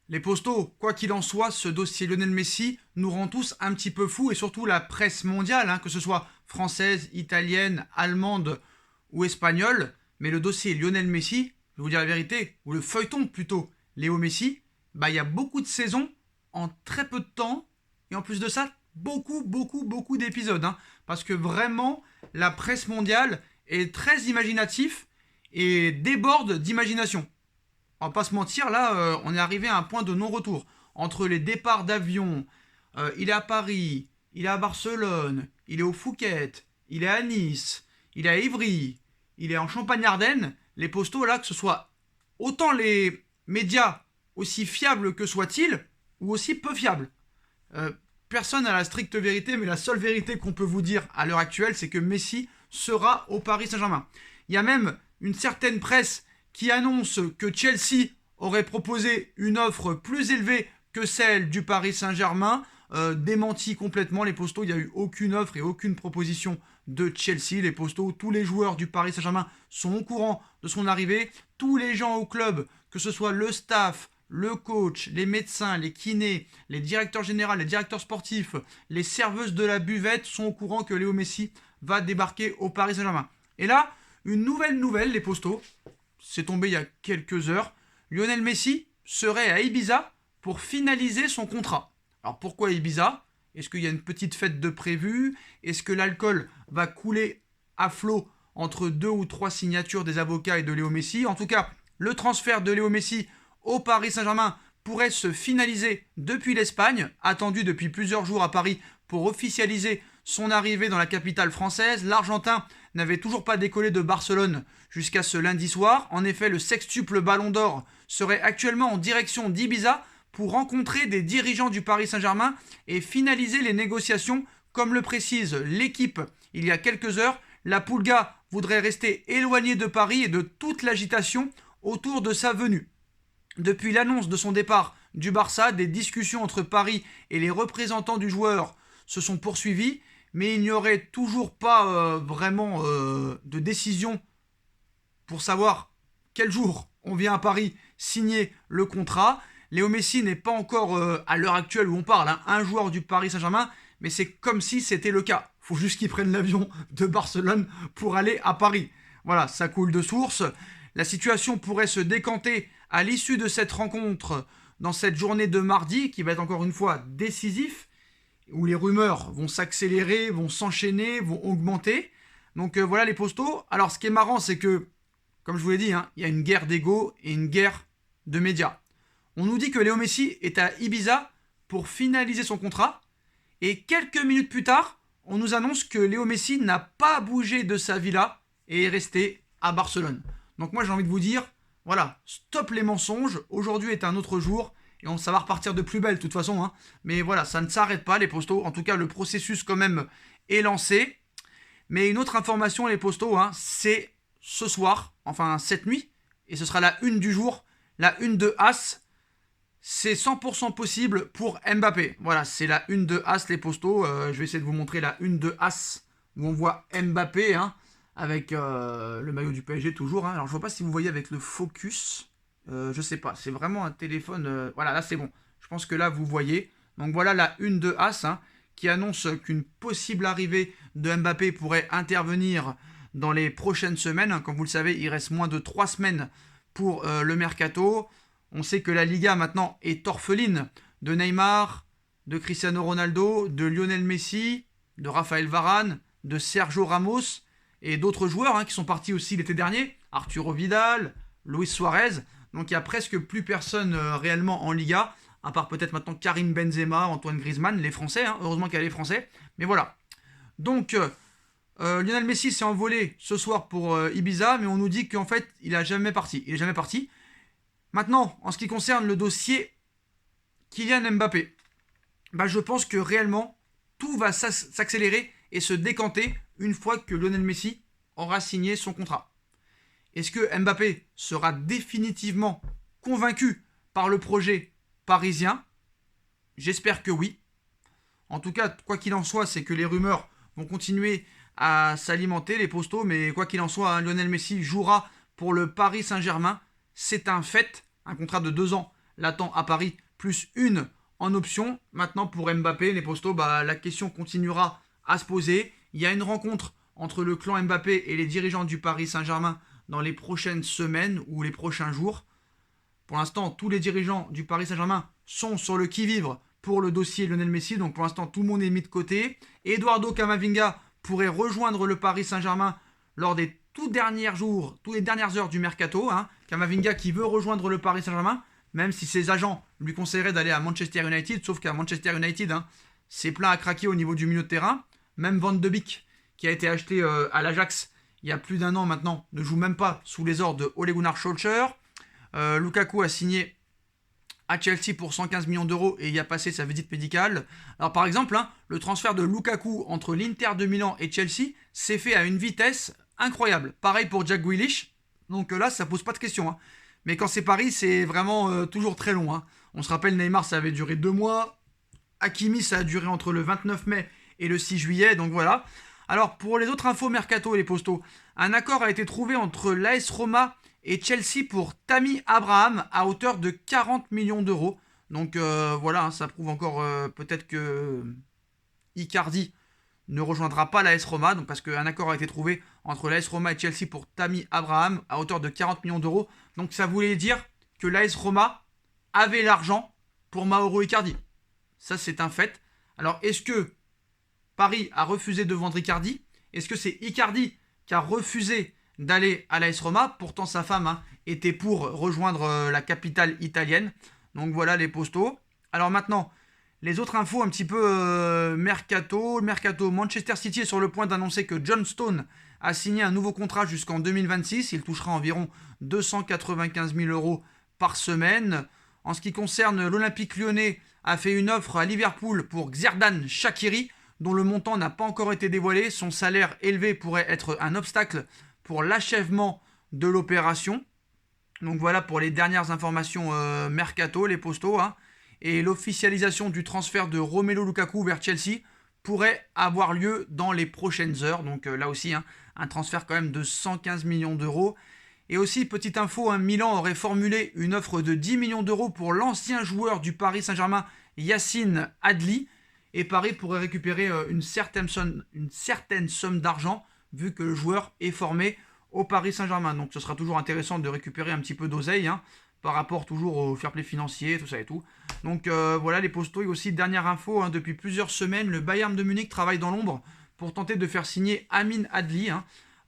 Les postos, quoi qu'il en soit, ce dossier Lionel Messi nous rend tous un petit peu fous et surtout la presse mondiale, que ce soit française, italienne, allemande ou espagnole. Mais le dossier Lionel Messi, je vais vous dire la vérité, ou le feuilleton plutôt, Léo Messi, il y a beaucoup de saisons en très peu de temps et en plus de ça, beaucoup d'épisodes. Parce que vraiment, la presse mondiale est très imaginative et déborde d'imagination. On va pas se mentir, là, on est arrivé à un point de non-retour. Entre les départs d'avion, il est à Paris, il est à Barcelone, il est au Phuket, il est à Nice, il est à Ivry, il est en Champagne-Ardenne. Les postos, là, que ce soit autant les médias, aussi fiables que soient-ils, ou aussi peu fiables. Euh, Personne n'a la stricte vérité, mais la seule vérité qu'on peut vous dire à l'heure actuelle, c'est que Messi sera au Paris Saint-Germain. Il y a même une certaine presse qui annonce que Chelsea aurait proposé une offre plus élevée que celle du Paris Saint-Germain. Démenti complètement, les postos, il n'y a eu aucune offre et aucune proposition de Chelsea. Les postos, tous les joueurs du Paris Saint-Germain sont au courant de son arrivée. Tous les gens au club, que ce soit le staff, le coach, les médecins, les kinés, les directeurs généraux, les directeurs sportifs, les serveuses de la buvette sont au courant que Léo Messi va débarquer au Paris Saint-Germain. Et là, une nouvelle, les postos, c'est tombé il y a quelques heures, Lionel Messi serait à Ibiza pour finaliser son contrat. Alors pourquoi Ibiza? Est-ce qu'il y a une petite fête de prévu? Est-ce que l'alcool va couler à flot entre 2 ou 3 signatures des avocats et de Léo Messi? En tout cas, le transfert de Léo Messi au Paris Saint-Germain pourrait se finaliser depuis l'Espagne, attendu depuis plusieurs jours à Paris pour officialiser son arrivée dans la capitale française. L'Argentin n'avait toujours pas décollé de Barcelone jusqu'à ce lundi soir. En effet, le sextuple Ballon d'Or serait actuellement en direction d'Ibiza pour rencontrer des dirigeants du Paris Saint-Germain et finaliser les négociations. Comme le précise l'équipe il y a quelques heures, la Pulga voudrait rester éloignée de Paris et de toute l'agitation autour de sa venue. Depuis l'annonce de son départ du Barça, des discussions entre Paris et les représentants du joueur se sont poursuivies, mais il n'y aurait toujours pas vraiment de décision pour savoir quel jour on vient à Paris signer le contrat. Léo Messi n'est pas encore, à l'heure actuelle où on parle, un joueur du Paris Saint-Germain, mais c'est comme si c'était le cas. Il faut juste qu'il prenne l'avion de Barcelone pour aller à Paris. Voilà, ça coule de source. La situation pourrait se décanter à l'issue de cette rencontre dans cette journée de mardi qui va être encore une fois décisif, où les rumeurs vont s'accélérer, vont s'enchaîner, vont augmenter. Donc voilà les postos. Alors ce qui est marrant, c'est que, comme je vous l'ai dit, il y a une guerre d'ego et une guerre de médias. On nous dit que Léo Messi est à Ibiza pour finaliser son contrat, et quelques minutes plus tard, on nous annonce que Léo Messi n'a pas bougé de sa villa et est resté à Barcelone. Donc moi j'ai envie de vous dire, voilà, stop les mensonges, aujourd'hui est un autre jour, et ça va repartir de plus belle de toute façon, mais voilà, ça ne s'arrête pas les postos, en tout cas le processus quand même est lancé. Mais une autre information les postos, c'est ce soir, enfin cette nuit, et ce sera la une du jour, la une de As, c'est 100% possible pour Mbappé. Voilà, c'est la une de As les postos, je vais essayer de vous montrer la une de As, où on voit Mbappé, avec le maillot du PSG toujours. Alors je vois pas si vous voyez avec le focus. Je sais pas, c'est vraiment un téléphone. Voilà, là c'est bon. Je pense que là vous voyez. Donc voilà la une de As qui annonce qu'une possible arrivée de Mbappé pourrait intervenir dans les prochaines semaines. Comme vous le savez, il reste moins de 3 semaines pour le mercato. On sait que la Liga maintenant est orpheline de Neymar, de Cristiano Ronaldo, de Lionel Messi, de Raphaël Varane, de Sergio Ramos et d'autres joueurs qui sont partis aussi l'été dernier, Arturo Vidal, Luis Suarez. Donc il n'y a presque plus personne réellement en Liga, à part peut-être maintenant Karim Benzema, Antoine Griezmann, les Français, heureusement qu'il y a les Français. Mais voilà. Donc Lionel Messi s'est envolé ce soir pour Ibiza, mais on nous dit qu'en fait il n'est jamais parti. Il est jamais parti. Maintenant, en ce qui concerne le dossier Kylian Mbappé, je pense que réellement tout va s'accélérer et se décanter une fois que Lionel Messi aura signé son contrat. Est-ce que Mbappé sera définitivement convaincu par le projet parisien? J'espère que oui. En tout cas, quoi qu'il en soit, c'est que les rumeurs vont continuer à s'alimenter, les postos, mais quoi qu'il en soit, Lionel Messi jouera pour le Paris Saint-Germain. C'est un fait, un contrat de 2 ans l'attend à Paris, plus 1 en option. Maintenant, pour Mbappé, les postos, la question continuera à se poser. Il y a une rencontre entre le clan Mbappé et les dirigeants du Paris Saint-Germain dans les prochaines semaines ou les prochains jours. Pour l'instant, tous les dirigeants du Paris Saint-Germain sont sur le qui-vive pour le dossier Lionel Messi. Donc pour l'instant, tout le monde est mis de côté. Eduardo Camavinga pourrait rejoindre le Paris Saint-Germain lors des toutes les dernières heures du mercato. Camavinga qui veut rejoindre le Paris Saint-Germain, même si ses agents lui conseilleraient d'aller à Manchester United. Sauf qu'à Manchester United, c'est plein à craquer au niveau du milieu de terrain. Même Van de Beek, qui a été acheté à l'Ajax il y a plus d'1 an maintenant, ne joue même pas sous les ordres de Ole Gunnar Solskjaer. Lukaku a signé à Chelsea pour 115 millions d'euros et y a passé sa visite médicale. Alors par exemple, le transfert de Lukaku entre l'Inter de Milan et Chelsea s'est fait à une vitesse incroyable. Pareil pour Jack Grealish, donc là ça pose pas de question. Mais quand c'est Paris, c'est vraiment toujours très long. On se rappelle, Neymar ça avait duré 2 mois, Hakimi ça a duré entre le 29 mai et le 6 juillet, donc voilà. Alors pour les autres infos mercato et les postos, un accord a été trouvé entre l'AS Roma et Chelsea pour Tammy Abraham à hauteur de 40 millions d'euros. Donc voilà, ça prouve encore peut-être que Icardi ne rejoindra pas l'AS Roma, donc parce qu'un accord a été trouvé entre l'AS Roma et Chelsea pour Tammy Abraham à hauteur de 40 millions d'euros. Donc ça voulait dire que l'AS Roma avait l'argent pour Mauro Icardi. Ça c'est un fait. Alors est-ce que Paris a refusé de vendre Icardi? Est-ce que c'est Icardi qui a refusé d'aller à l'AS Roma? Pourtant sa femme était pour rejoindre la capitale italienne. Donc voilà les postos. Alors maintenant, les autres infos un petit peu mercato. Manchester City est sur le point d'annoncer que John Stone a signé un nouveau contrat jusqu'en 2026. Il touchera environ 295 000 euros par semaine. En ce qui concerne l'Olympique lyonnais, a fait une offre à Liverpool pour Xherdan Shaqiri, dont le montant n'a pas encore été dévoilé. Son salaire élevé pourrait être un obstacle pour l'achèvement de l'opération. Donc voilà pour les dernières informations mercato, les postos. Et l'officialisation du transfert de Romelu Lukaku vers Chelsea pourrait avoir lieu dans les prochaines heures. Donc là aussi, un transfert quand même de 115 millions d'euros. Et aussi, petite info, Milan aurait formulé une offre de 10 millions d'euros pour l'ancien joueur du Paris Saint-Germain, Yacine Adli. Et Paris pourrait récupérer une certaine somme d'argent, vu que le joueur est formé au Paris Saint-Germain. Donc ce sera toujours intéressant de récupérer un petit peu d'oseille, par rapport toujours au fair play financier, tout ça et tout. Donc voilà les postos. Et aussi, dernière info, depuis plusieurs semaines, le Bayern de Munich travaille dans l'ombre pour tenter de faire signer Amin Adli.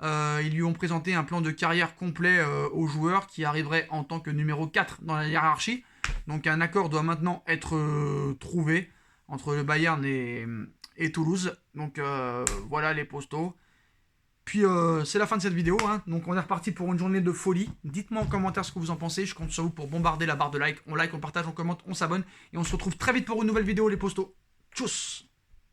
Ils lui ont présenté un plan de carrière complet au joueur qui arriverait en tant que numéro 4 dans la hiérarchie. Donc un accord doit maintenant être trouvé entre le Bayern et Toulouse. Donc voilà les postos. Puis c'est la fin de cette vidéo. Donc on est reparti pour une journée de folie. Dites-moi en commentaire ce que vous en pensez. Je compte sur vous pour bombarder la barre de like. On like, on partage, on commente, on s'abonne. Et on se retrouve très vite pour une nouvelle vidéo les postos. Tchuss!